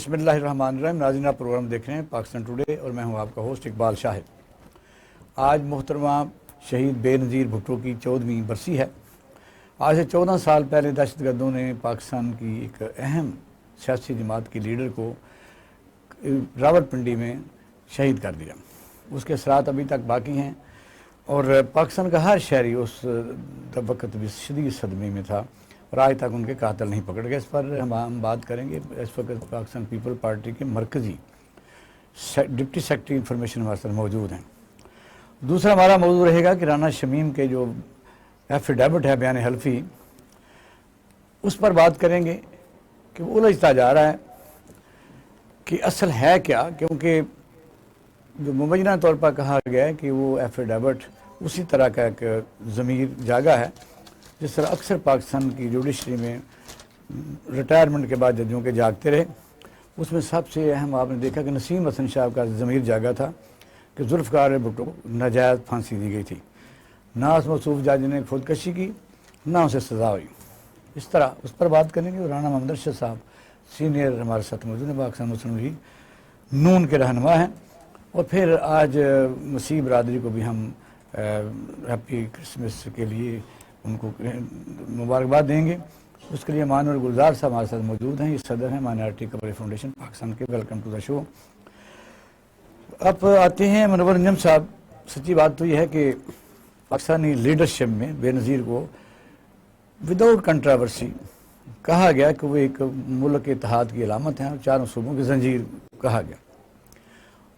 بسم اللہ الرحمن الرحیم. ناظرین آپ پروگرام دیکھ رہے ہیں پاکستان ٹوڈے اور میں ہوں آپ کا ہوسٹ اقبال شاہد. آج محترمہ شہید بے نظیر بھٹو کی 14ویں برسی ہے. آج سے 14 سال پہلے دہشت گردوں نے پاکستان کی ایک اہم سیاسی جماعت کی لیڈر کو راولپنڈی میں شہید کر دیا. اس کے اثرات ابھی تک باقی ہیں اور پاکستان کا ہر شہری اس وقت بھی شدید صدمے میں تھا اور آج تک ان کے قاتل نہیں پکڑ گئے. اس پر ہم بات کریں گے. اس وقت پاکستان پیپل پارٹی کے مرکزی ڈپٹی سیکرٹری انفارمیشن ہمارے ساتھ موجود ہیں. دوسرا ہمارا موضوع رہے گا کہ رانا شمیم کے جو ایفیڈیوٹ ہے بیان حلفی، اس پر بات کریں گے کہ وہ الجھتا جا رہا ہے کہ اصل ہے کیا، کیونکہ جو مبینہ طور پر کہا گیا ہے کہ وہ ایفیڈیوٹ اسی طرح کا ایک ضمیر جاگا ہے جس طرح اکثر پاکستان کی جوڈیشری میں ریٹائرمنٹ کے بعد ججوں کے جاگتے رہے. اس میں سب سے اہم آپ نے دیکھا کہ نسیم حسن صاحب کا ضمیر جاگا تھا کہ ذوالفقار بھٹو کو ناجائز پھانسی دی گئی تھی. ناز موصوف جج نے خودکشی کی، نہ اسے سزا ہوئی. اس طرح اس پر بات کریں گے. اور رانا محمد ارشد صاحب سینئر ہمارے ساتھ موجود ہیں، پاکستان مسلم لیگ نون کے رہنما ہیں. اور پھر آج مسیح برادری کو بھی ہم ہیپی کرسمس کے لیے ان کو مبارکباد دیں گے. اس کے لیے مانور گلزار صاحب ہمارے ساتھ موجود ہیں. یہ صدر ہیں مائنارٹی کور فاؤنڈیشن پاکستان کے. ویلکم ٹو دا شو. اب آتے ہیں منور انجم صاحب. سچی بات تو یہ ہے کہ پاکستانی لیڈرشپ میں بے نظیر کو وداؤٹ کنٹراورسی کہا گیا کہ وہ ایک ملک اتحاد کی علامت ہیں اور چاروں صوبوں کی زنجیر کہا گیا.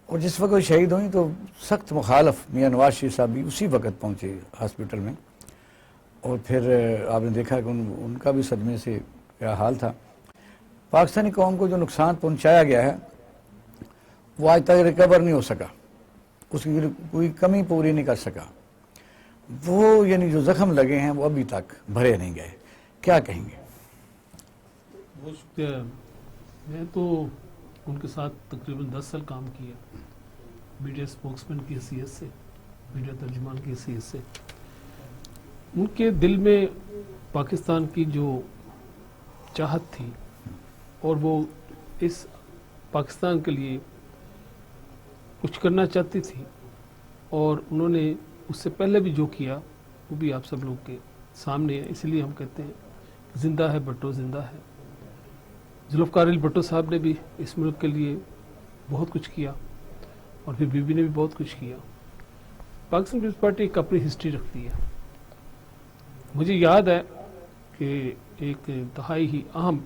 اور جس وقت وہ شہید ہوئیں تو سخت مخالف میاں نواز شریف صاحب بھی اسی وقت پہنچے ہاسپٹل میں. اور پھر آپ نے دیکھا کہ ان کا بھی صدمے سے کیا حال تھا. پاکستانی قوم کو جو نقصان پہنچایا گیا ہے وہ آج تک ریکور نہیں ہو سکا، اس کی کوئی کمی پوری نہیں کر سکا. وہ یعنی جو زخم لگے ہیں وہ ابھی تک بھرے نہیں گئے. کیا کہیں گے؟ بہت شکریہ. میں تو ان کے ساتھ تقریباً 10 سال کام کیا، میڈیا اسپوکسمین کی حیثیت سے، میڈیا ترجمان کی حیثیت سے. ان کے دل میں پاکستان کی جو چاہت تھی اور وہ اس پاکستان کے لیے کچھ کرنا چاہتی تھی، اور انہوں نے اس سے پہلے بھی جو کیا وہ بھی آپ سب لوگ کے سامنے ہے. اس لیے ہم کہتے ہیں زندہ ہے بھٹو، زندہ ہے. ذوالفقار بھٹو صاحب نے بھی اس ملک کے لیے بہت کچھ کیا اور پھر بی بی نے بھی بہت کچھ کیا. پاکستان پیپلز پارٹی ایک اپنی ہسٹری رکھتی ہے. مجھے یاد ہے کہ ایک انتہائی ہی اہم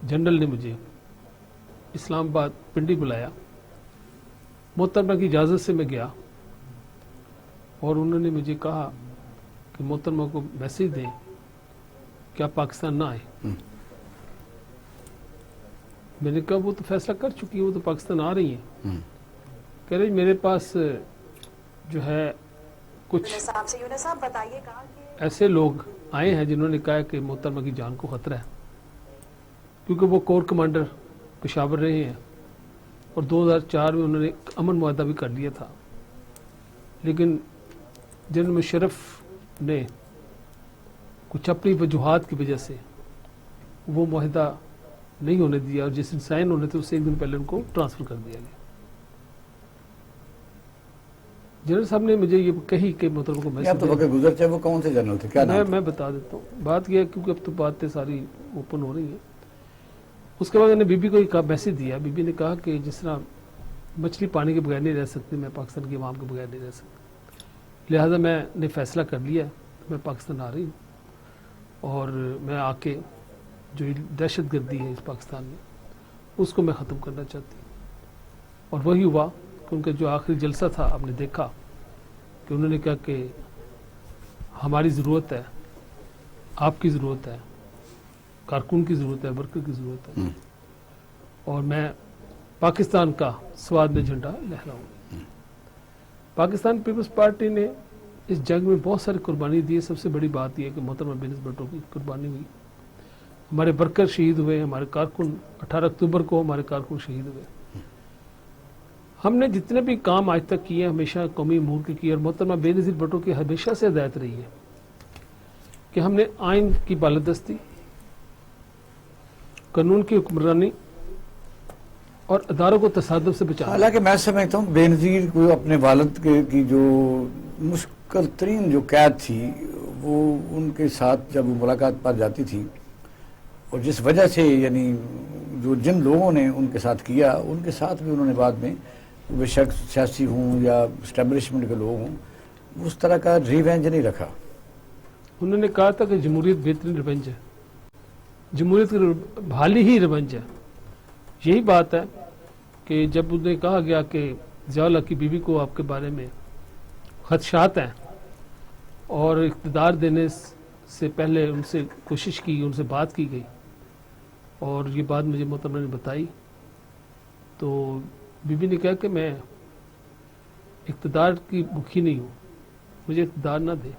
جنرل نے مجھے اسلام آباد پنڈی بلایا. محترمہ کی اجازت سے میں گیا اور انہوں نے مجھے کہا کہ محترمہ کو میسیج دیں کہ آپ پاکستان نہ آئیں. میں نے کہا وہ تو فیصلہ کر چکی ہے، وہ تو پاکستان آ رہی ہیں. کہہ رہی میرے پاس جو ہے کچھ ایسے لوگ آئے ہیں جنہوں نے کہا کہ محترمہ کی جان کو خطرہ ہے، کیونکہ وہ کور کمانڈر پشاور رہے ہیں اور 2004 میں انہوں نے امن معاہدہ بھی کر لیا تھا. لیکن جنرل مشرف نے کچھ اپنی وجوہات کی وجہ سے وہ معاہدہ نہیں ہونے دیا اور جس دن سائن ہونے تھے اس سے ایک دن پہلے ان کو ٹرانسفر کر دیا گیا. جنرل صاحب نے مجھے یہ کہی کہ محترمہ کو گزر چاہے وہ کون سے جنرل تھے، کیا نام؟ میں بتا دیتا ہوں. بات یہ ہے کیونکہ اب تو باتیں ساری اوپن ہو رہی ہیں. اس کے بعد میں نے بی بی کو ایک میسیج دیا. بی بی نے کہا کہ جس طرح مچھلی پانی کے بغیر نہیں رہ سکتی، میں پاکستان کی عوام کے بغیر نہیں رہ سکتی. لہٰذا میں نے فیصلہ کر لیا میں پاکستان آ رہی ہوں اور میں آ کے جو دہشت گردی ہے اس پاکستان میں اس کو میں ختم کرنا چاہتی ہوں. اور وہی ہوا کہ ان کا جو آخری جلسہ تھا آپ نے دیکھا کہ انہوں نے کہا کہ ہماری ضرورت ہے، آپ کی ضرورت ہے، کارکن کی ضرورت ہے، ورکر کی ضرورت ہے، اور میں پاکستان کا سواد میں جھنڈا لہراؤں. پاکستان پیپلز پارٹی نے اس جنگ میں بہت ساری قربانی دی. سب سے بڑی بات یہ ہے کہ محترمہ بے نظیر بھٹو کی قربانی ہوئی. ہمارے ورکر شہید ہوئے، ہمارے کارکن 18 اکتوبر کو ہمارے کارکن شہید ہوئے. ہم نے جتنے بھی کام آج تک کیے ہمیشہ قومی امور کے کیے، اور محترمہ بے نظیر بھٹو کی ہمیشہ سے ہدایت رہی ہے کہ ہم نے آئین کی بالادستی، قانون کی حکمرانی اور اداروں کو تصادم سے بچانا. حالانکہ میں سمجھتا ہوں بے نظیر کو اپنے والد کی جو مشکل ترین جو قید تھی وہ ان کے ساتھ جب وہ ملاقات پر جاتی تھی اور جس وجہ سے یعنی جو جن لوگوں نے ان کے ساتھ کیا ان کے ساتھ بھی انہوں نے بعد میں بے شک سیاسی ہوں یا اسٹیبلشمنٹ کے لوگ ہوں اس طرح کا ریونج نہیں رکھا. انہوں نے کہا تھا کہ جمہوریت بہترین ریونج ہے, جمہوریت کی بحالی ہی ریونج ہے. یہی بات ہے کہ جب انہیں کہا گیا کہ ضیاء الحق کی بیوی کو آپ کے بارے میں خدشات ہیں اور اقتدار دینے سے پہلے ان سے کوشش کی, ان سے بات کی گئی اور یہ بات مجھے محترمہ نے بتائی, تو بی بی نے کہا کہ میں اقتدار کی بھوکی نہیں ہوں, مجھے اقتدار نہ دے,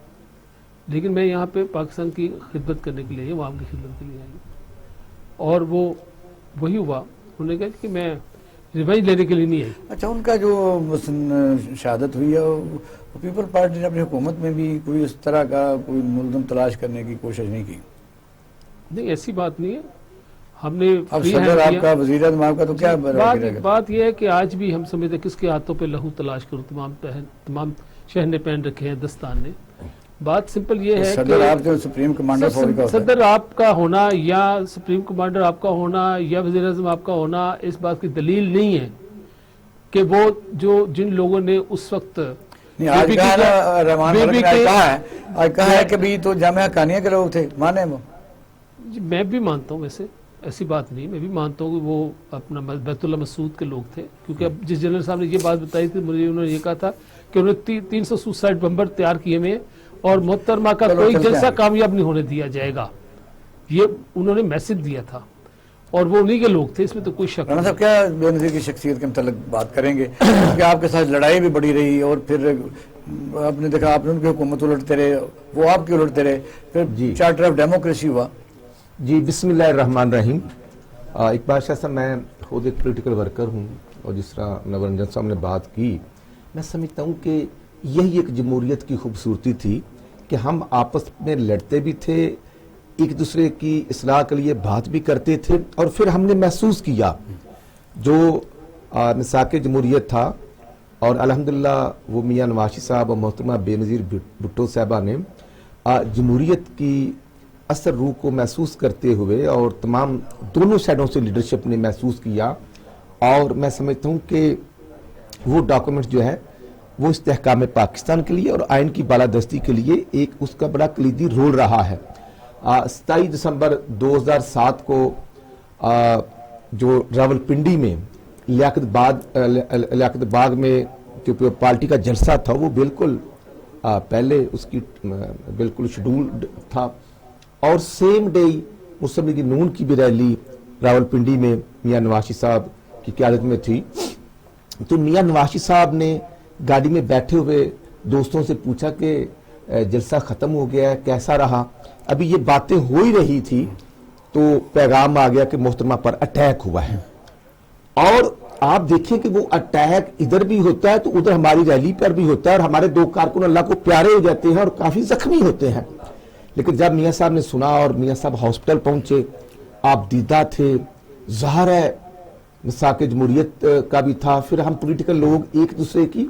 لیکن میں یہاں پہ پاکستان کی خدمت کرنے کے لیے آئی ہوں, عوام کی خدمت کے لیے آئی ہوں. اور وہ وہی ہوا, انہوں نے کہا کہ میں ریونج لینے کے لیے نہیں آئی. اچھا, ان کا جو شہادت ہوئی ہے پیپل پارٹی نے اپنی حکومت میں بھی کوئی اس طرح کا کوئی ملزم تلاش کرنے کی کوشش نہیں کی؟ نہیں, ایسی بات نہیں ہے. ہم نے اب صدر آپ کا, وزیر اعظم آپ کا, تو کیا بات یہ ہے کہ آج بھی ہم سمجھتے کس کے ہاتھوں پہ لہو تلاش کرو, تمام شہر نے پہن رکھے ہیں, دستان نے. بات سمپل یہ ہے صدر آپ جو سپریم کمانڈر فوج کا ہوتا ہے, صدر آپ کا ہونا یا سپریم کمانڈر آپ کا ہونا یا وزیر اعظم آپ کا ہونا اس بات کی دلیل نہیں ہے کہ وہ جو جن لوگوں نے اس وقت آج کہا ہے کہ بھی تو جامعہ حقانیہ کے لوگ تھے, مانے وہ؟ میں بھی مانتا ہوں, ویسے ایسی بات نہیں, میں بھی مانتا ہوں کہ وہ اپنا بیت اللہ مسعود کے لوگ تھے, کیونکہ اب جس جنرل صاحب نے یہ بات بتائی تھی مجھے, انہوں نے یہ کہا تھا کہ انہوں نے 300 سوسائڈ بمبر تیار کیے ہوئے اور محترمہ کا کوئی جلسہ کامیاب نہیں ہونے دیا جائے گا, یہ انہوں نے میسج دیا تھا اور وہ انہی کے لوگ تھے, اس میں تو کوئی شک نہیں. صاحب کیا بے نظیر کی شخصیت کے متعلق بات کریں گے کہ آپ کے ساتھ لڑائی بھی بڑی رہی اور پھر آپ نے دیکھا آپ نے ان کی حکومت الٹتے رہے, وہ آپ کی الٹتے رہے, پھر چارٹر آف ڈیموکریسی ہوا. جی بسم اللہ الرحمن الرحیم. اقبال شاہ صاحب, میں خود ایک پولیٹیکل ورکر ہوں اور جس طرح نورنجن صاحب نے بات کی, میں سمجھتا ہوں کہ یہی ایک جمہوریت کی خوبصورتی تھی کہ ہم آپس میں لڑتے بھی تھے, ایک دوسرے کی اصلاح کے لیے بات بھی کرتے تھے, اور پھر ہم نے محسوس کیا جو مساق جمہوریت تھا, اور الحمدللہ وہ میاں نواز شریف صاحب اور محترمہ بے نظیر بھٹو صاحبہ نے جمہوریت کی اثر روح کو محسوس کرتے ہوئے اور تمام دونوں سائڈوں سے لیڈرشپ نے محسوس کیا, اور میں سمجھتا ہوں کہ وہ ڈاکومنٹ جو ہے وہ استحکام پاکستان کے لیے اور آئین کی بالادستی کے لیے ایک اس کا بڑا کلیدی رول رہا ہے. 27 دسمبر 2007 کو جو راولپنڈی میں لیاقت باغ میں جو پارٹی کا جلسہ تھا وہ بالکل پہلے اس کی بالکل شیڈول تھا, اور سیم ڈے مسلم لیگ نون کی بھی ریلی راولپنڈی میں میاں نواز شریف صاحب کی قیادت میں تھی. تو میاں نواز شریف صاحب نے گاڑی میں بیٹھے ہوئے دوستوں سے پوچھا کہ جلسہ ختم ہو گیا ہے, کیسا رہا؟ ابھی یہ باتیں ہو ہی رہی تھی تو پیغام آ گیا کہ محترمہ پر اٹیک ہوا ہے. اور آپ دیکھیں کہ وہ اٹیک ادھر بھی ہوتا ہے تو ادھر ہماری ریلی پر بھی ہوتا ہے, اور ہمارے 2 کارکن اللہ کو پیارے ہو جاتے ہیں اور کافی زخمی ہوتے ہیں. لیکن جب میاں صاحب نے سنا اور میاں صاحب ہاسپٹل پہنچے, آپ دیدہ تھے, ظاہر ہے مساق جمہوریت کا بھی تھا. پھر ہم پولیٹیکل لوگ ایک دوسرے کی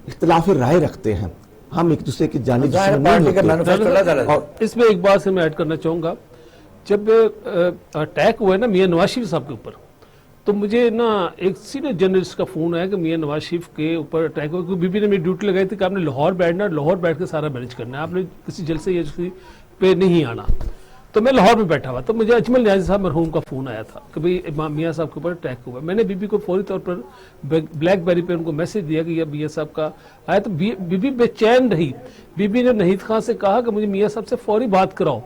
اختلاف رائے رکھتے ہیں, ہم ایک دوسرے کی جانب اس میں ایک بات سے میں ایڈ کرنا چاہوں گا. جب اٹیک ہوا ہے نا میاں نواز شریف صاحب کے اوپر, تو مجھے نا ایک سینئر جرنلسٹ کا فون آیا کہ میاں نواز شریف کے اوپر اٹیک ہوا, کیونکہ بی بی نے میری ڈیوٹی لگائی تھی کہ آپ نے لاہور بیٹھنا, لاہور بیٹھ کے سارا مینج کرنا ہے, آپ نے کسی جلسے یا کسی پہ نہیں آنا. تو میں لاہور میں بیٹھا ہوا, تو مجھے اجمل نیازی صاحب مرحوم کا فون آیا تھا کہ بھئی امام میاں صاحب کے اوپر اٹیک ہوا. میں نے بی بی کو فوری طور پر بلیک بیری پہ ان کو میسج دیا کہ یہ میاں صاحب کا آیا. تو بی بی بے چین رہی. بی بی نے نہید خان سے کہا کہ مجھے میاں صاحب سے فوری بات کراؤ.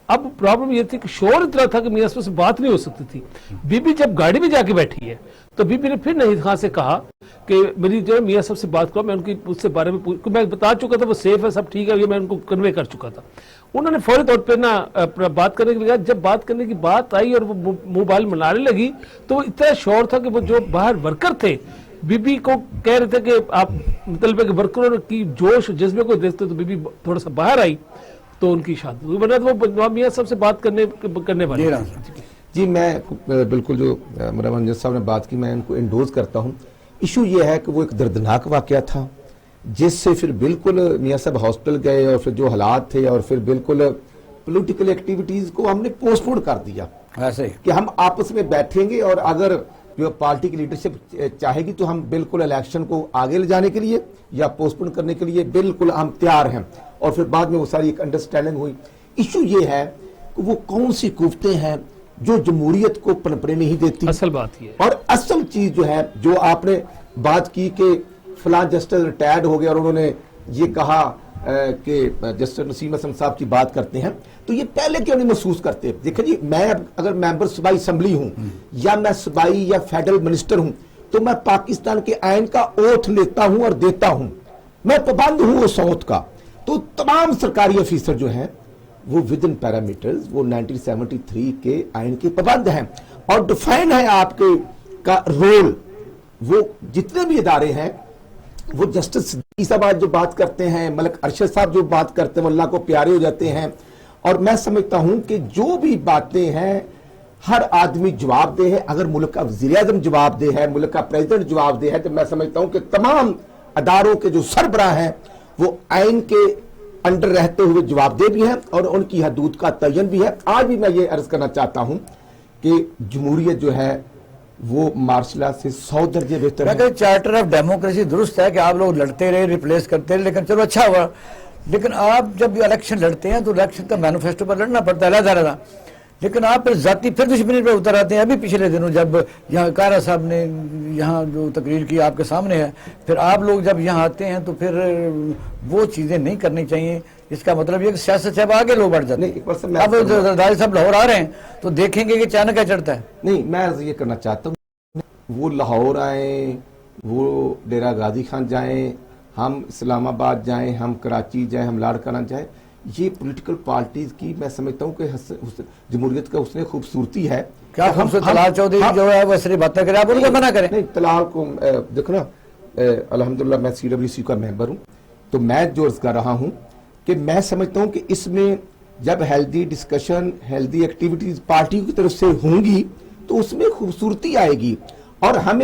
اب پرابلم یہ تھی کہ شور اتنا تھا کہ میاں صاحب سے بات نہیں ہو سکتی تھی. بی بی جب گاڑی میں جا کے بیٹھی ہے تو بی بی نے پھر نہید خان سے کہا کہ میری جو میاں صاحب سے بات کرو. میں ان کی اس سے بارے میں میں بتا چکا تھا وہ سیف ہے, سب ٹھیک ہے, یہ میں ان کو کنوے کر چکا تھا. انہوں نے فوری طور پہ نا بات کرنے کے لیے, جب بات کرنے کی بات آئی اور وہ موبائل منانے لگی تو اتنا شور تھا کہ وہ جو باہر ورکر تھے بی بی کو کہہ رہے تھے کہ آپ مطلب ہے کہ ورکروں کی جوش جذبے کو دیکھتے تو بی بی تھوڑا سا باہر آئی تو ان کی شادی ہوئی, ورنہ وہ میاں صاحب سے بات کرنے والے. جی میں بالکل جو نورنجن صاحب نے بات کی میں ان کو انڈوز کرتا ہوں. ایشو یہ ہے کہ وہ ایک دردناک واقعہ تھا جس سے پھر بالکل میاں صاحب ہاسپٹل گئے اور پھر جو حالات تھے اور پھر بالکل پولیٹیکل ایکٹیویٹیز کو ہم نے پوسٹ پون کر دیا ایسے کہ ہم آپس میں بیٹھیں گے اور اگر جو پارٹی کی لیڈرشپ چاہے گی تو ہم بالکل الیکشن کو آگے لے جانے کے لیے یا پوسٹ پون کرنے کے لیے بالکل ہم تیار ہیں. اور پھر بعد میں وہ ساری ایک انڈرسٹینڈنگ ہوئی. ایشو یہ ہے کہ وہ کون سی قوتیں ہیں جو جمہوریت کو پنپنے نہیں دیتی. اصل بات یہ اور اصل چیز جو ہے جو آپ نے بات کی کہ فلاں جسٹس ریٹائرڈ ہو گیا اور انہوں نے یہ کہا کہ جسٹس نسیم حسن صاحب کی بات کرتے ہیں تو یہ پہلے کیوں نہیں محسوس کرتے. دیکھیں جی میں اگر ممبر صوبائی اسمبلی ہوں یا میں صوبائی یا فیڈرل منسٹر ہوں تو میں پاکستان کے آئین کا اوتھ لیتا ہوں اور دیتا ہوں. میں پابند ہوں اس اوتھ کا. تو تمام سرکاری افیسر جو ہیں وہ ود ان پیرامیٹرز وہ 1973 کے آئین کے پابند ہیں اور ڈیفائن ہے آپ کے کا رول. وہ جتنے بھی ادارے ہیں وہ جسٹس صدیقی صاحب آج جو بات کرتے ہیں, ملک ارشد صاحب جو بات کرتے ہیں وہ اللہ کو پیارے ہو جاتے ہیں. اور میں سمجھتا ہوں کہ جو بھی باتیں ہیں ہر آدمی جواب دہ ہے. اگر ملک کا وزیر اعظم جواب دہ ہے, ملک کا پریزیڈنٹ جواب دہ ہے, تو میں سمجھتا ہوں کہ تمام اداروں کے جو سربراہ ہیں وہ آئین کے انڈر رہتے ہوئے جواب دہ بھی ہیں اور ان کی حدود کا تعین بھی ہے. آج بھی میں یہ عرض کرنا چاہتا ہوں کہ جمہوریت جو ہے وہ مارشل سے 100 درجے بہتر ہے. چارٹر آف ڈیموکریسی درست ہے کہ آپ لوگ لڑتے رہے, ریپلیس کرتے رہے, لیکن چلو اچھا ہوا. لیکن آپ جب الیکشن لڑتے ہیں تو الیکشن کا مینیفیسٹو پر لڑنا پڑتا ہے علیحدہ. لیکن آپ پھر ذاتی پھر دشمنی پہ اتر آتے ہیں. ابھی پچھلے دنوں جب یہاں کارا صاحب نے یہاں جو تقریر کی آپ کے سامنے ہے, پھر آپ لوگ جب یہاں آتے ہیں تو پھر وہ چیزیں نہیں کرنی چاہیے. اس کا مطلب یہ کہ سیاست صاحب آگے لوگ بڑھ جاتے ہیں. اب زرداری صاحب لاہور آ رہے ہیں تو دیکھیں گے کہ اچانک کیا چڑھتا ہے. نہیں میں عرض یہ کرنا چاہتا ہوں وہ لاہور آئیں, وہ ڈیرہ غازی خان جائیں, ہم اسلام آباد جائیں, ہم کراچی جائیں, ہم لاڑکانہ جائیں, یہ پولیٹیکل پارٹیز کی میں سمجھتا ہوں کہ جمہوریت کا اس نے خوبصورتی ہے. کیا ہم سے طلال چودھری جو ہے وہ ایسی باتیں کریں, آپ ان کو منع کریں. نہیں طلال کو دیکھو نا, الحمدللہ میں CWC کا ممبر ہوں تو میں جو عرض کر رہا ہوں کہ میں سمجھتا ہوں کہ اس میں جب healthy discussion, healthy activities party کی طرف سے ہوں گی تو اس میں خوبصورتی آئے گی. اور ہم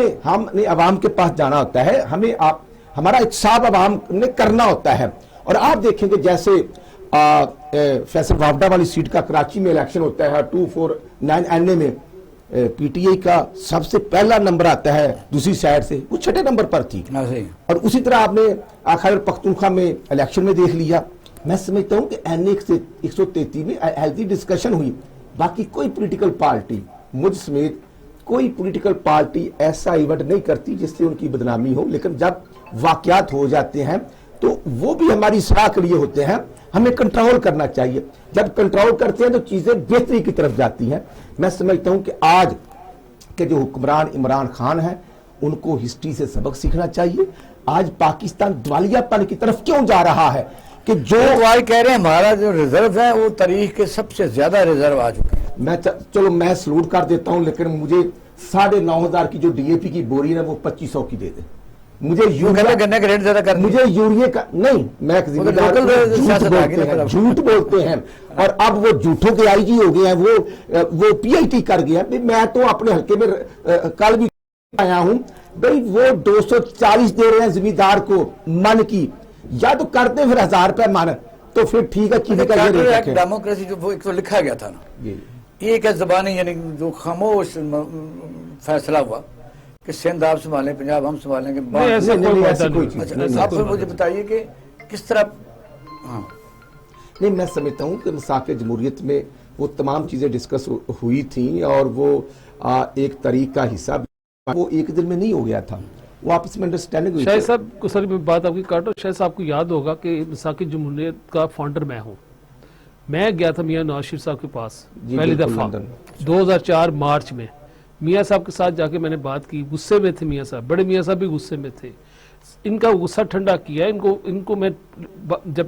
نے عوام کے پاس جانا ہوتا ہے, ہمارا احتساب عوام نے کرنا ہوتا ہے. اور آپ دیکھیں کہ جیسے فیصل وابڈا والی سیٹ کا کراچی میں الیکشن ہوتا ہے 249 NA میں PTI کا سب سے پہلا نمبر آتا ہے دوسری سائڈ سے, وہ 6 نمبر پر تھی. اور اسی طرح آپ نے خیبر پختونخوا میں الیکشن میں دیکھ لیا. میں سمجھتا ہوں کہ NA 133 میں ہیلدی ڈسکشن ہوئی. باقی کوئی پولیٹیکل پارٹی مجھ سمیت کوئی پولیٹیکل پارٹی ایسا ایونٹ نہیں کرتی جس سے ان کی بدنامی ہو. لیکن جب واقعات ہو جاتے ہیں تو وہ بھی ہماری اصلاح کے لیے ہوتے ہیں. ہمیں کنٹرول کرنا چاہیے. جب کنٹرول کرتے ہیں تو چیزیں بہتری کی طرف جاتی ہیں. میں سمجھتا ہوں کہ آج کے جو حکمران عمران خان ہیں ان کو ہسٹری سے سبق سیکھنا چاہیے. آج پاکستان دوالیہ پن کی طرف کیوں جا رہا ہے کہ جو آج کہہ رہے ہیں ہمارا جو ریزرو ہے وہ تاریخ کے سب سے زیادہ ریزرو آ چکے ہیں. چلو میں سلوٹ کر دیتا ہوں, لیکن مجھے 9,500 کی جو DAP کی بوری ہے وہ 2500 کی دے دیں. مجھے گنے کا ریٹ زیادہ کر مجھے یوریا کا نہیں, میں جھوٹ بولتے ہیں اور اب وہ جھوٹوں کے IG ہو گئے ہیں, وہ PIT کر گیا. میں تو اپنے حلقے میں کل بھی آیا ہوں بھائی وہ 240 دے رہے ہیں زمیندار کو من کی, یا تو کرتے پھر 1000 روپے من, تو پھر ٹھیک ہے. ڈیموکریسی جو وہ ایک تو لکھا گیا تھا نا, ایک ہے زبانی یعنی جو خاموش فیصلہ ہوا کہ سندھ آپ سنبھالیں, پنجاب ہم سنبھالیں گے. آپ مجھے بتائیے کہ کس طرح. نہیں میں سمجھتا ہوں کہ مساق جمہوریت میں وہ تمام چیزیں ڈسکس ہوئی تھیں اور وہ ایک طریق کا حصہ وہ ایک دن میں نہیں ہو گیا تھا, وہ آپس میں انڈرسٹینڈنگ ہوئی. شاہد صاحب کو سر بات آپ کی کاٹو, شاہد صاحب کو یاد ہوگا کہ مساق جمہوریت کا فاؤنڈر میں ہوں. میں گیا تھا میاں نواز شریف صاحب کے پاس پہلی دفعہ 2004 مارچ میں. میاں صاحب کے ساتھ جا کے میں نے بات کی, غصے میں تھے میاں صاحب, بڑے میاں صاحب بھی غصے میں تھے. ان کا غصہ ٹھنڈا کیا ان کو میں جب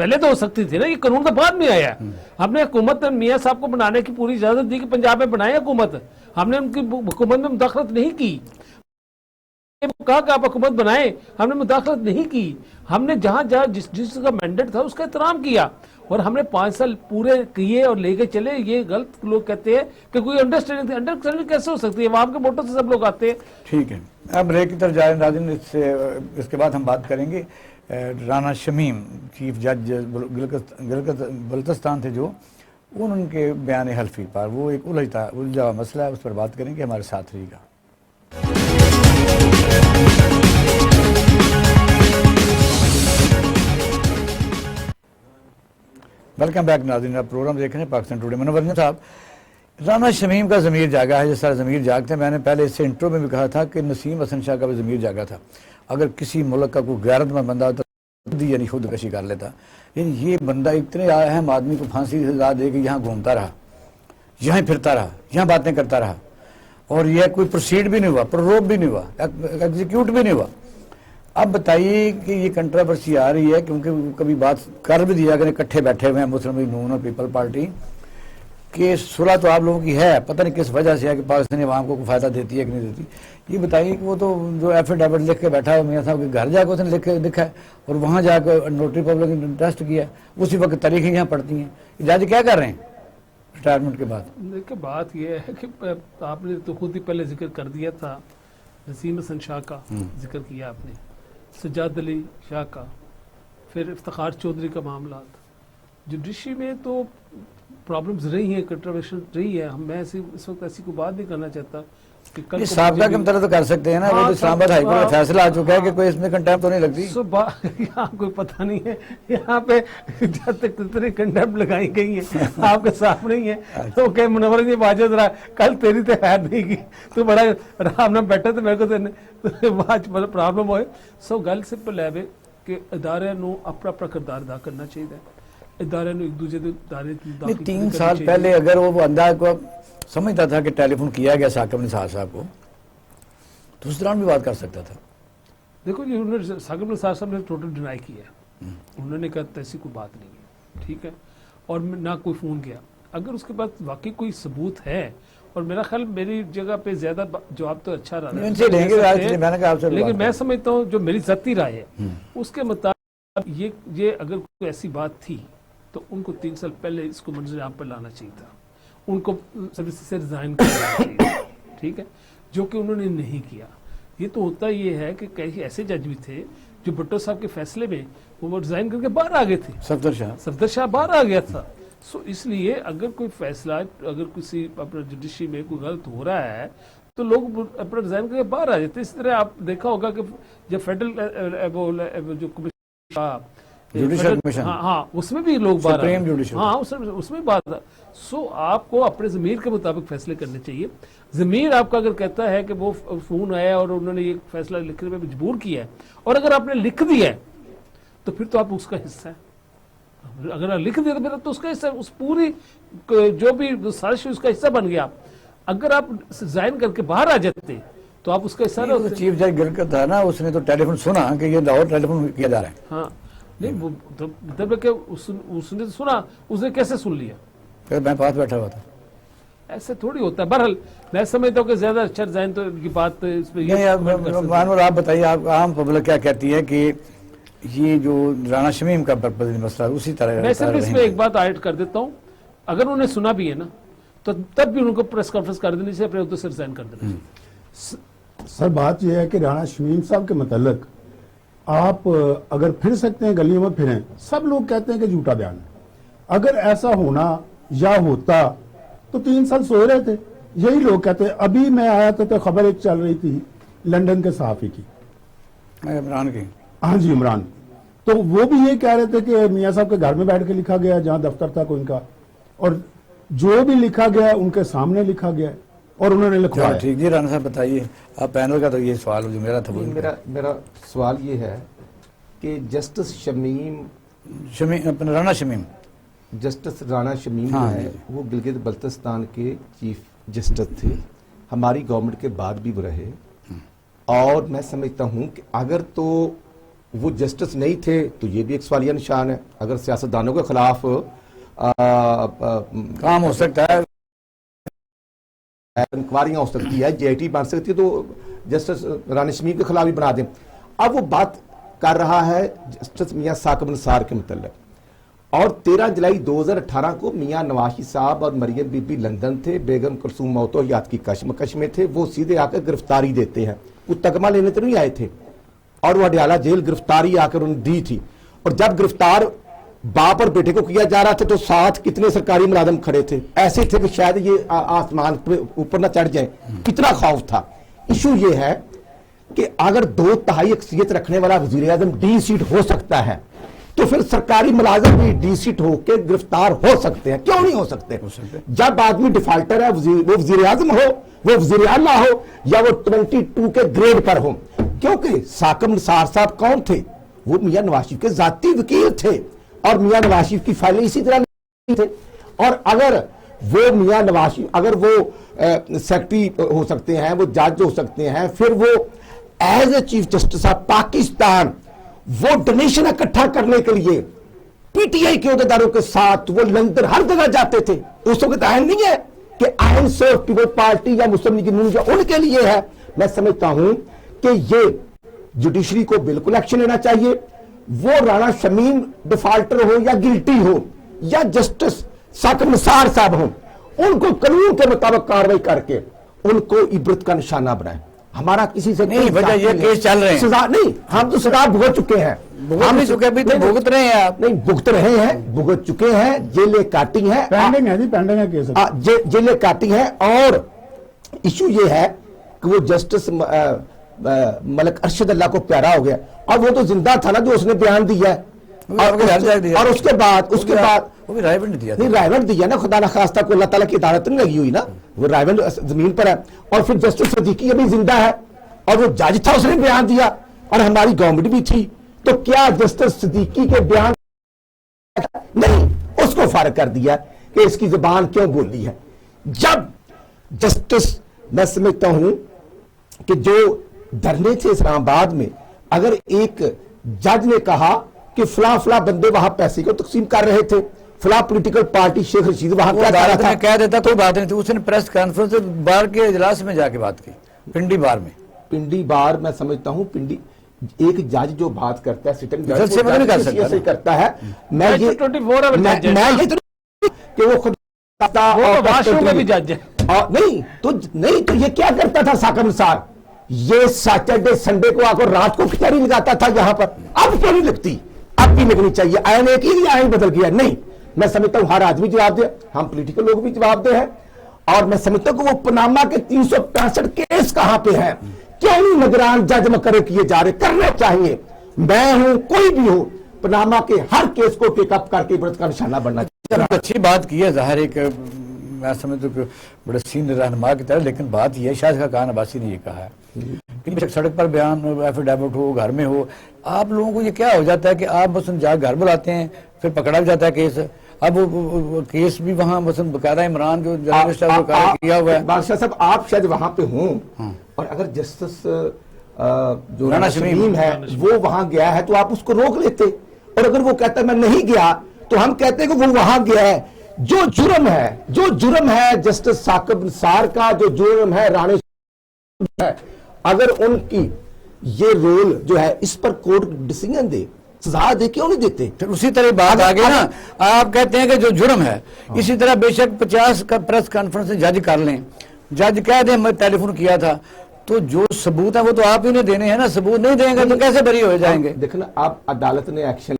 پہلے تو ہو سکتی تھی نا, یہ قانون تو بعد میں آیا. ہم نے حکومت میاں صاحب کو بنانے کی پوری اجازت دی کہ پنجاب میں بنائے حکومت, ہم نے ان کی حکومت میں مداخلت نہیں کی. کہا کہ آپ حکومت بنائیں, ہم نے مداخلت نہیں کی. ہم نے جہاں جہاں جس کا مینڈیٹ تھا اس کا احترام کیا, اور ہم نے 5 سال پورے کیے اور لے کے چلے. یہ غلط لوگ کہتے ہیں کہ کوئی انڈرسٹینڈنگ کیسے ہو سکتی ہے, وہاں کے ووٹوں سے سب لوگ آتے ہیں. ٹھیک ہے, اب بریک کی طرف جائیں ناظرین. اس کے بعد ہم بات کریں گے رانا شمیم چیف جج بلتستان تھے جو, ان کے بیان حلفی پر وہ ایک الجھا ہوا مسئلہ ہے, اس پر بات کریں گے. ہمارے ساتھ رہیے گا. ویلکم بیک ناظرین, آپ پروگرام دیکھ رہے ہیں پاکستان ٹوڈے. منورجن صاحب, رانا شمیم کا ضمیر جاگا ہے جس طرح ضمیر جاگتے ہیں. میں نے پہلے اس سے انٹرو میں بھی کہا تھا کہ نسیم حسن شاہ کا بھی ضمیر جاگا تھا. اگر کسی ملک کا کوئی غیرت مند بندہ ہوتا یعنی خودکشی کر لیتا. یعنی یہ بندہ اتنے اہم آدمی کو پھانسی کی سزا دے کے یہاں گھومتا رہا, یہاں پھرتا رہا, یہاں باتیں کرتا رہا, اور یہ کوئی پروسیڈ بھی نہیں ہوا, پروب بھی نہیں ہوا, ایگزیکیوٹ بھی نہیں ہوا. اب بتائیے کہ یہ کنٹراورسی آ رہی ہے کیونکہ کبھی بات کر بھی دیا کہ اکٹھے بیٹھے ہوئے ہیں مسلم لیگ نون اور پیپل پارٹی کہ صلح تو آپ لوگوں کی ہے, پتہ نہیں کس وجہ سے ہے کہ پاکستانی عوام کو کوئی فائدہ دیتی ہے کہ نہیں دیتی. یہ بتائیے کہ وہ تو جو ایفیڈیوٹ لکھ کے بیٹھا ہے میاں صاحب کے گھر جا کے اس نے لکھا ہے اور وہاں جا کے نوٹری پبلک انٹرسٹ کیا ہے, اسی وقت تاریخیں یہاں پڑتی ہیں. جج کیا کر رہے ہیں ریٹائرمنٹ کے بعد؟ دیکھیں بات یہ ہے کہ آپ نے تو خود ہی پہلے ذکر کر دیا تھا, نسیم حسن شاہ کا ذکر کیا آپ نے, سجاد علی شاہ کا, پھر افتخار چودھری کا معاملات. جوڈیشری میں تو پرابلمز رہی ہیں, کنٹروورشن رہی ہے. میں اس وقت ایسی کوئی بات نہیں کرنا چاہتا کہ کل سابقہ کے مطلب تو کر سکتے ہیں نا, وہ تو اسلام آباد ہائی کورٹ کا فیصلہ آ چکا ہے کہ کوئی اس میں کنٹیمپٹ تو نہیں لگتی. یہاں کوئی پتہ نہیں ہے, یہاں پہ جب تک کتنے کنٹیمپٹ لگائی گئی ہیں آپ کے سامنے ہی ہے. تو کہ منور یہ واجد رہا, کل تیری تو خیر نہیں کی, تو بڑا آرام نہ بیٹھا تو میرے کو پرابلم ہوئے. سو گل سمپل ہے کہ ادارے نو اپنا اپنا کردار ادا کرنا چاہیے. ادارے نو ایک دوسرے ادارے 3 سال پہلے اگر وہ انداز کو سمجھتا تھا کہ ٹیلی فون کیا گیا ثاقب نثار صاحب کو, تو اس دوران بھی بات کر سکتا تھا. دیکھو جی, انہوں نے ثاقب نثار صاحب نے ٹوٹل ڈینائی کیا ہے, انہوں نے کہا ایسی کوئی بات نہیں ہے, ٹھیک ہے, اور نہ کوئی فون کیا. اگر اس کے بعد واقعی کوئی ثبوت ہے, اور میرا خیال میری جگہ پہ زیادہ جواب تو اچھا رہا ہے, لیکن میں سمجھتا ہوں جو میری ذاتی رائے ہے اس کے مطابق یہ اگر کوئی ایسی بات تھی تو ان کو 3 سال پہلے اس کو منظر عام پر لانا چاہیے تھا, ان کو سروس سے ریزائن کرنا چاہیے, ٹھیک ہے, جو کہ انہوں نے نہیں کیا. یہ تو ہوتا یہ ہے کہ کئی ایسے جج بھی تھے جو بھٹو صاحب کے فیصلے میں وہ ریزائن کر کے باہر آ گئے تھے. صفدر شاہ باہر آ گیا تھا. سو اس لیے اگر کوئی فیصلہ, اگر کسی اپنا جوڈیشری میں کوئی غلط ہو رہا ہے تو لوگ اپنا ریزائن کر کے باہر آ جاتے. اس طرح آپ دیکھا ہوگا کہ جب فیڈرل جو کمیشن, ہاں اس میں بھی لوگ باہر, ہاں اس میں بات. سو آپ کو اپنے ضمیر کے مطابق فیصلے کرنے چاہیے. ضمیر آپ کا اگر کہتا ہے کہ وہ فون آیا اور انہوں نے یہ فیصلہ لکھنے میں مجبور کیا ہے, اور اگر آپ نے لکھ دیا ہے تو پھر تو آپ اس کا حصہ ہے. اگر آپ لکھ دیا تو پھر تو اس کا حصہ, اس پوری جو بھی سازش اس کا حصہ بن گیا. اگر آپ ریزائن کر کے باہر آ جاتے تو آپ اس کا حصہ نہ ہوتے. چیف جج گرکر تھا نا, اس نے تو ٹیلی فون سنا کہ یہ لاہور ٹیلی فون کیا جا رہا ہے. ہاں نہیں, وہ مطلب کہ اس نے سنا, اس نے کیسے سن لیا؟ پھر میں پاس بیٹھا ہوا تھا. ایسے تھوڑی ہوتا ہے. بہرحال میں سمجھتا ہوں کہ زیادہ اچھا ڈیزائن تو ان کی بات اس پہ مانور آپ بتائیے, آپ عام پبلک کیا کہتی ہے کہ یہ جو رانا شمیم کا مسئلہ اسی طرح. میں صرف اس میں ایک بات ایڈ کر دیتا ہوں, اگر انہوں نے سنا بھی ہے نا تو تب بھی ان کو پریس کانفرنس کر دینی چاہیے, اپنے عہدے سے ریزائن کر دینا چاہیے. سر بات یہ ہے کہ رانا شمیم صاحب کے متعلق آپ اگر پھر سکتے ہیں گلیوں میں پھریں, سب لوگ کہتے ہیں کہ جھوٹا بیان ہے. اگر ایسا ہونا یا ہوتا تو 3 سال سوئے رہے تھے. یہی لوگ کہتے ہیں. ابھی میں آیا تھا تو خبر ایک چل رہی تھی لندن کے صحافی کی, عمران کی, ہاں جی عمران, تو وہ بھی یہ کہہ رہے تھے کہ میاں صاحب کے گھر میں بیٹھ کے لکھا گیا جہاں دفتر تھا کوئی ان کا, اور جو بھی لکھا گیا ان کے سامنے لکھا گیا اور انہوں نے لکھوایا. ٹھیک جی, رانا صاحب بتائیے, آپ پینل کا تو یہ سوال جو میرا تھا. میرا سوال یہ ہے کہ جسٹس رانا شمیم, جسٹس رانا شمیم جو ہے وہ گلگت بلتستان کے چیف جسٹس تھے, ہماری گورنمنٹ کے بعد بھی وہ رہے, اور میں سمجھتا ہوں کہ اگر تو وہ جسٹس نہیں تھے تو یہ بھی ایک سوالیہ نشان ہے. اگر سیاستدانوں کے خلاف کام ہو سکتا ہے, انکوائریاں ہو سکتی ہے, جے آئی ٹی بن سکتی ہے, تو جسٹس رانی شمیم کے خلاف بھی بنا دیں. اب وہ بات کر رہا ہے جسٹس میاں ثاقب نثار کے متعلق, اور 13 جولائی 2018 کو میاں نواز صاحب اور مریم بی بی لندن تھے, بیگم کلثوم موتوحیات کی کشمکش میں تھے. وہ سیدھے آ کر گرفتاری دیتے ہیں, وہ تگمہ لینے تو نہیں آئے تھے, اور وہ اڈیالہ جیل گرفتاری آ کر انہیں دی تھی. اور جب گرفتار باپ اور بیٹے کو کیا جا رہا تھا تو ساتھ کتنے سرکاری ملازم کھڑے تھے, ایسے تھے کہ شاید یہ آسمان پہ اوپر نہ چڑھ جائیں, کتنا خوف تھا. ایشو یہ ہے کہ اگر 2/3 اکثریت رکھنے والا وزیر اعظم ڈی سیٹ ہو سکتا ہے تو پھر سرکاری ملازم بھی ڈی سیٹ ہو کے گرفتار ہو سکتے ہیں, کیوں نہیں ہو سکتے؟ جب آدمی ڈیفالٹر ہے, وہ وزیر اعظم ہو, وہ وزیر اعلیٰ ہو, یا وہ 22 کے گریڈ پر ہو. کیونکہ ثاقب نثار صاحب کون تھے؟ وہ میاں نواز شریف کے ذاتی وکیل تھے, اور میاں نواز شریف کی فائلیں اسی طرح تھے. اور اگر وہ میاں نواز شریف, اگر وہ سیکرٹری ہو سکتے ہیں, وہ جج ہو سکتے ہیں, پھر وہ as a chief justice of Pakistan وہ ڈونیشن اکٹھا کرنے کے لیے پی ٹی آئی کے عہدیداروں کے ساتھ وہ لندن ہر جگہ جاتے تھے. اس وقت اہم نہیں ہے کہ آئین سے پیپل پارٹی یا مسلم لیگ نون جو ان کے لیے ہے. میں سمجھتا ہوں کہ یہ جوڈیشری کو بالکل ایکشن لینا چاہیے. وہ رانا شمیم ڈیفالٹر ہو یا گلٹی ہو یا جسٹس ثاقب نثار صاحب ہوں, ان کو قانون کے مطابق کاروائی کر کے ان کو عبرت کا نشانہ بنائیں. ہمارا کسی سے نہیں وجہ یہ کیس چل رہے ہیں, سزا نہیں, ہم تو سزا بھگت چکے ہیں. ہم بھی چکے, ابھی تو بھگت رہے ہیں آپ. نہیں بھگت رہے ہیں, بھگت چکے ہیں, جیلیں کاٹی ہیں, پینڈنگ ہے جی, پینڈنگ ہے کیس, جیلیں کاٹی ہیں. اور ایشو یہ ہے کہ وہ جسٹس ملک ارشد اللہ کو پیارا ہو گیا, اور وہ تو زندہ تھا نا جو اس نے بیان دیا ہے, اور اس کے بعد وہ بھی رائے بھی نہیں دیا, نہیں رائے دیا نا, خدا نخواستہ کو اللہ تعالیٰ کی عدالت نہیں لگی ہوئی نا, وہ رائے زمین پر ہے. اور پھر جسٹس صدیقی ابھی زندہ ہے, اور وہ جج تھا, اس نے بیان دیا, اور ہماری گورنمنٹ بھی تھی. تو کیا جسٹس صدیقی کے بیان نہیں, اس کو فارغ کر دیا کہ اس کی زبان کیوں بولی ہے. جب جسٹس, میں سمجھتا ہوں کہ جو دھرنے تھے اسلام آباد میں, اگر ایک جج نے کہا کہ فلاں فلاں بندے وہاں پیسے کو تقسیم کر رہے تھے, فلاں پولیٹیکل پارٹی شیخ رشید وہاں کیا کر رہا تھا, کہہ دیتا کوئی بات نہیں تھی. اس نے پریس کانفرنس بار کے اجلاس میں جا کے بات کی, پنڈی بار میں. پنڈی بار میں سمجھتا ہوں پنڈی ایک جج جو بات کرتا ہے سٹنگ جج سے نہیں کر سکتا کرتا ہے. میں یہ 24 آور جج ہے, میں یہ کہ وہ خود واش روم میں بھی جج ہے. نہیں تو یہ کیا کرتا تھا ثاقب نثار, یہ سیٹرڈے سنڈے کو آ کر رات کو کچہری لگاتا تھا یہاں پر. اب کیوں نہیں لگتی؟ اب بھی لگنی چاہیے. آئین ایک ہی آئین بدل گیا نہیں. میں سمجھتا ہوں ہر آدمی جواب دے, ہم پولیٹیکل لوگ بھی جواب دے ہیں, اور میں سمجھتا ہوں کہ وہ پاناما کے 365 کیس کہاں پہ ہیں, کیوں نہیں نگران جج مقرر کیے جا رہے؟ کرنے چاہیے. میں ہوں کوئی بھی ہو, پاناما کے ہر کیس کو پک اپ کر کے عبرت کا نشانہ بننا چاہیے. اچھی بات کی ہے, ظاہر ہے کہ میں سمجھتا ہوں کہ بڑے سینئر رہنما کی طرح, لیکن بات یہ ہے, شاہد خاقان عباسی نے یہ کہا ہے کہ سڑک پر بیان ایفیڈیوٹ ہو, گھر میں ہو, آپ لوگوں کو یہ کیا ہو جاتا ہے کہ آپ مثلا جا گھر بلاتے ہیں, پھر پکڑا بھی جاتا ہے کیس. اب کیس بھی وہاں مثلا باقاعدہ عمران جو جرنلسٹ کیا ہوا ہے. بادشاہ صاحب آپ شاید وہاں پہ ہوں, اور اگر جسٹس جو رانا شمیم ہے وہ وہاں گیا ہے تو آپ اس کو روک لیتے, اور اگر وہ کہتا ہے میں نہیں گیا تو ہم کہتے ہیں کہ وہ وہاں گیا ہے. جو جرم ہے جسٹس ثاقب نثار کا, جو جرم ہے رانا شمیم ہے, اگر ان کی یہ رول جو ہے اس پر کورٹ ڈیسیژن دے, سزا دے, کیوں نہیں دیتے؟ پھر اسی طرح بات آگے نا, آپ کہتے ہیں کہ جو جرم ہے, اسی طرح بے شک 50 کا پریس کانفرنس جج کر لیں, جج کہہ دیں میں ٹیلی فون کیا تھا, تو جو ثبوت ہے وہ تو آپ ہی نے دینے ہیں نا. ثبوت نہیں دیں گے تو کیسے بری ہو جائیں گے؟ دیکھنا آپ عدالت نے ایکشن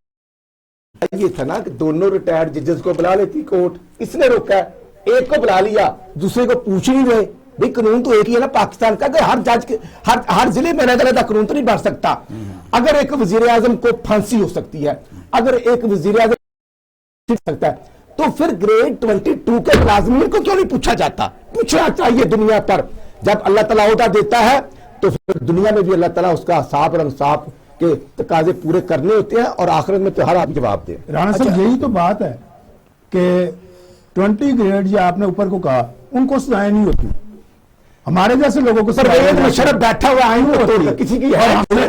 یہ تھا نا کہ دونوں ریٹائرڈ ججز کو بلا لیتی کورٹ, اس نے روکا ہے. ایک کو بلا لیا, دوسرے کو پوچھ نہیں رہے. بھئی قانون تو ایک ہی ہے نا پاکستان کا, کہ ہر جج کے ہر ضلع میں علیحدہ قانون تو نہیں بن سکتا. اگر ایک وزیر اعظم کو پھانسی ہو سکتی ہے, اگر ایک وزیر اعظم سکتا ہے, تو پھر گریڈ 22 کے ملازمین کو کیوں نہیں پوچھا جاتا؟ پوچھنا چاہیے دنیا پر. جب اللہ تعالیٰ عہدہ دیتا ہے تو پھر دنیا میں بھی اللہ تعالیٰ اس کا حساب اور انصاف کے تقاضے پورے کرنے ہوتے ہیں, اور آخرت میں تو ہر آدمی جواب دے. رانا صاحب یہی تو بات ہے کہ 20 گریڈ جو آپ نے اوپر کو کہا, ان کو سزائیں نہیں ہوتی. ہمارے جیسے لوگوں کو مشرف بیٹھا ہوا آئین میں کسی کی ہے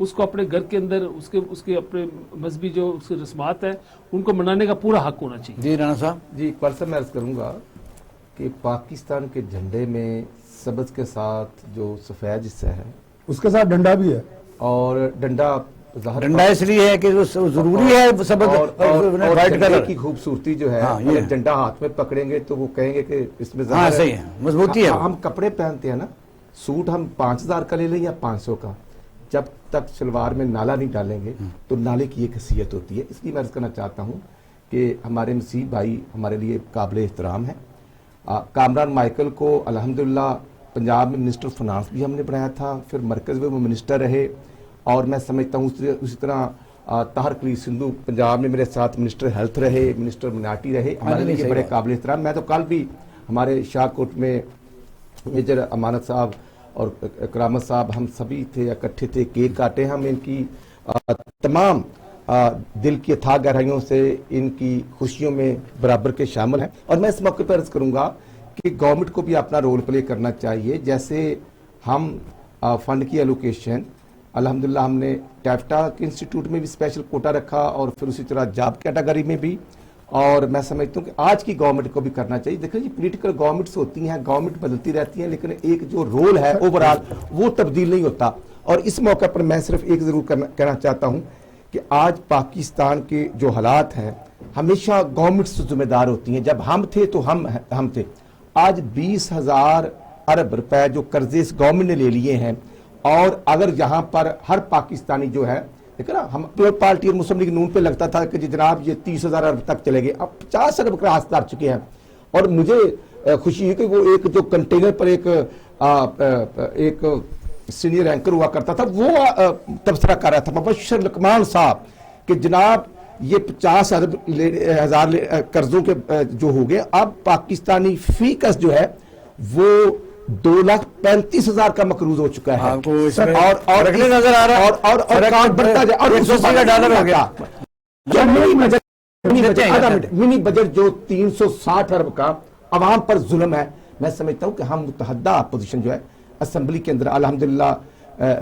اس کو اپنے گھر کے اندر اس کے اپنے مذہبی جو اس کی رسمات ہیں ان کو منانے کا پورا حق ہونا چاہیے. جی رانا صاحب. جی اقبال صاحب میں عرض کروں گا کہ پاکستان کے جھنڈے میں سبز کے ساتھ جو سفید حصہ ہے اس کے ساتھ ڈنڈا بھی ہے اور ڈنڈا ڈنڈا اس لیے ہے کہ وہ ضروری ہے سبز وائٹ کلر کی خوبصورتی جو ہے یہ ڈنڈا ہاتھ میں پکڑیں گے تو وہ کہیں گے کہ اس میں ہاں صحیح ہے مضبوطی ہے. ہم کپڑے پہنتے ہیں نا, سوٹ ہم 5000 کا لے لیں یا 500 کا, جب تک شلوار میں نالا نہیں ڈالیں گے تو نالے کی ایک حیثیت ہوتی ہے. اس لیے میں عرض کرنا چاہتا ہوں کہ ہمارے مسیح بھائی ہمارے لیے قابل احترام ہیں. کامران مائیکل کو الحمدللہ پنجاب میں منسٹر فنانس بھی ہم نے بنایا تھا, پھر مرکز میں وہ منسٹر رہے, اور میں سمجھتا ہوں اسی طرح طاہر کلیل سندھو پنجاب میں میرے ساتھ منسٹر ہیلتھ رہے, منسٹر مناٹی رہے. ہمارے لیے بڑے قابل احترام. میں تو کل بھی ہمارے شاہ کوٹ میں میجر امانت صاحب اور کرامت صاحب ہم سبھی تھے, اکٹھے تھے, کیک کاٹے. ہم ان کی تمام دل کی اتھاہ گہرائیوں سے ان کی خوشیوں میں برابر کے شامل ہیں. اور میں اس موقع پر عرض کروں گا کہ گورنمنٹ کو بھی اپنا رول پلے کرنا چاہیے. جیسے ہم فنڈ کی ایلوکیشن الحمدللہ ہم نے ٹیفٹا کے انسٹیٹیوٹ میں بھی اسپیشل کوٹا رکھا, اور پھر اسی طرح جاب کیٹیگری میں بھی, اور میں سمجھتا ہوں کہ آج کی گورنمنٹ کو بھی کرنا چاہیے. دیکھیں جی پولیٹیکل گورنمنٹس ہوتی ہیں, گورنمنٹ بدلتی رہتی ہیں, لیکن ایک جو رول ہے اوورآل وہ تبدیل نہیں ہوتا. اور اس موقع پر میں صرف ایک ضرور کہنا چاہتا ہوں کہ آج پاکستان کے جو حالات ہیں ہمیشہ گورنمنٹس ذمہ دار ہوتی ہیں. جب ہم تھے تو ہم تھے. آج 20,000 ارب روپے جو قرضے اس گورنمنٹ نے لے لیے ہیں, اور اگر یہاں پر ہر پاکستانی جو ہے دیکھیں نا, ہم پیپلز پارٹی اور مسلم لیگ نون پہ لگتا تھا کہ جناب یہ 30,000 ارب تک چلے گئے, اب 50 ارب کا راستہ کر چکے ہیں. اور مجھے خوشی ہے کہ وہ ایک جو کنٹینر پر ایک سینئر اینکر ہوا کرتا تھا وہ تبصرہ کر رہا تھا, مبشر لقمان صاحب, کہ جناب یہ 50 ارب ہزار قرضوں کے جو ہو گئے, اب پاکستانی فی کس جو ہے وہ 2,35,000 کا مقروض ہو چکا ہے. اور نظر آ رہا ہے, اور کام بڑھتا جائے, اور $180 ہو گیا. منی بجٹ جو 360 ارب کا عوام پر ظلم ہے. میں سمجھتا ہوں کہ ہم متحدہ اپوزیشن جو ہے اسمبلی کے اندر الحمدللہ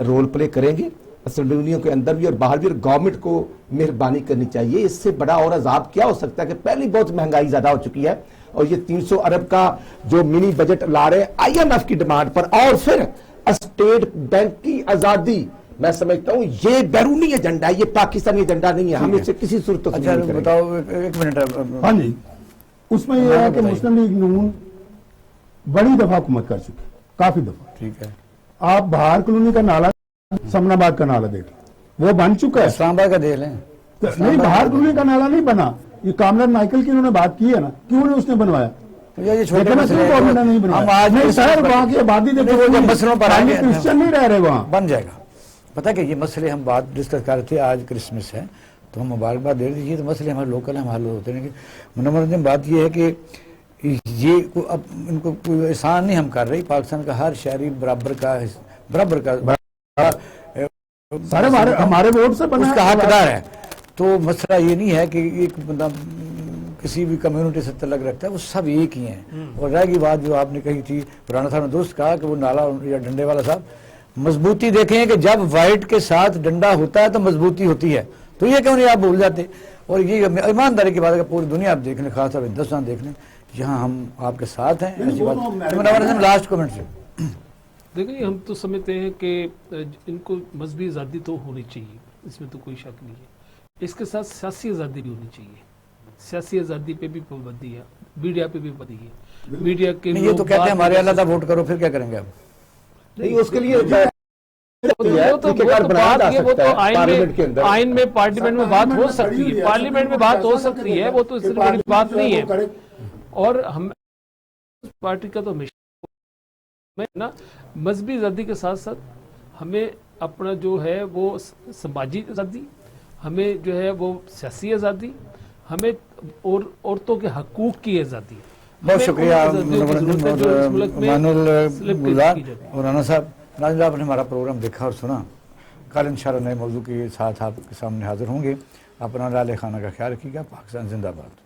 رول پلے کریں گے, اسمبلیوں کے اندر بھی اور باہر بھی, اور گورنمنٹ کو مہربانی کرنی چاہیے. اس سے بڑا اور عذاب کیا ہو سکتا ہے کہ پہلی بہت مہنگائی زیادہ ہو چکی ہے, اور یہ 300 ارب کا جو منی بجٹ لا رہے IMF کی ڈیمانڈ پر, اور پھر اسٹیٹ بینک کی آزادی. میں سمجھتا ہوں یہ بیرونی ایجنڈا ہے, یہ پاکستانی ایجنڈا نہیں ہے. ہم اسے کسی صورت اچھا بتاؤ ایک منٹ. ہاں جی, اس میں یہ ہے کہ مسلم لیگ نون بڑی دفعہ حکومت کر چکی, کافی دفعہ. ٹھیک ہے, آپ بہار کالونی کا نالا, سمن آباد کا نالا دیکھ, وہ بن چکا ہے. اسلام آباد کا دیکھ لیں. نہیں, بہار کالونی کا نالا نہیں بنا. یہ کامران مائیکل کی انہوں نے بات کی ہے نا, کیوں نے اس نے بنوایا؟ یہ چھوٹے گورنمنٹ نے نہیں بنوایا. سر وہاں کی آبادی مسئلوں پر کرسچن نہیں رہ رہے وہاں. بن جائے گا. پتہ کہ یہ مسئلے ہم بات ڈسکس کر رہے تھے, آج کرسمس ہے تو ہم مبارکباد دے دیجیے, تو مسئلے ہمارے لوکل ہیں, حل ہوتے ہیں. منورنجن بات یہ ہے کہ یہ اب ان کو کوئی احسان نہیں ہم کر رہے, پاکستان کا ہر شہری برابر کا ہمارے ووٹ سے اس کا حقدار ہے. تو مسئلہ یہ نہیں ہے کہ ایک بندہ کسی بھی کمیونٹی سے تعلق رکھتا ہے, وہ سب ایک ہی ہیں. اور رہ گئی بات جو آپ نے کہی تھی, رانا صاحب نے درست کہا کہ وہ نالا یا ڈنڈے والا صاحب, مضبوطی دیکھیں کہ جب وائٹ کے ساتھ ڈنڈا ہوتا ہے تو مضبوطی ہوتی ہے, تو یہ کیوں نہیں آپ بھول جاتے. اور یہ ایمانداری کی بات ہے کہ پوری دنیا آپ دیکھ لیں, خاص طور پر ہندوستان دیکھ لیں, یہاں ہم آپ کے ساتھ ہیں. ایسی بات لاسٹ کمنٹ سے دیکھیں, ہم تو سمجھتے ہیں کہ ان کو مذہبی آزادی تو ہونی چاہیے, اس میں تو کوئی شک نہیں ہے. اس کے ساتھ سیاسی آزادی بھی ہونی چاہیے. سیاسی آزادی پہ بھی پابندی ہے, میڈیا پہ بھی پابندی ہے. میڈیا کے یہ تو کہتے ہیں ہمارے اللہ کا ووٹ کرو, پھر کیا کریں گے آپ؟ نہیں, اس کے لیے آئین میں پارلیمنٹ میں بات ہو سکتی ہے, پارلیمنٹ میں بات ہو سکتی ہے, وہ تو اس سے بڑی بات نہیں ہے. اور ہم پارٹی کا تو ہمیشہ نا مذہبی آزادی کے ساتھ ساتھ ہمیں اپنا جو ہے وہ سماجی آزادی, ہمیں جو ہے وہ سیاسی آزادی, ہمیں اور عورتوں کے حقوق کی آزادی. بہت شکریہ اور رانا صاحب. ناظرین, آپ نے ہمارا پروگرام دیکھا اور سنا. کل انشاءاللہ نئے موضوع کے ساتھ آپ کے سامنے حاضر ہوں گے. اپنا لال خانہ کا خیال رکھیے گا. پاکستان زندہ باد.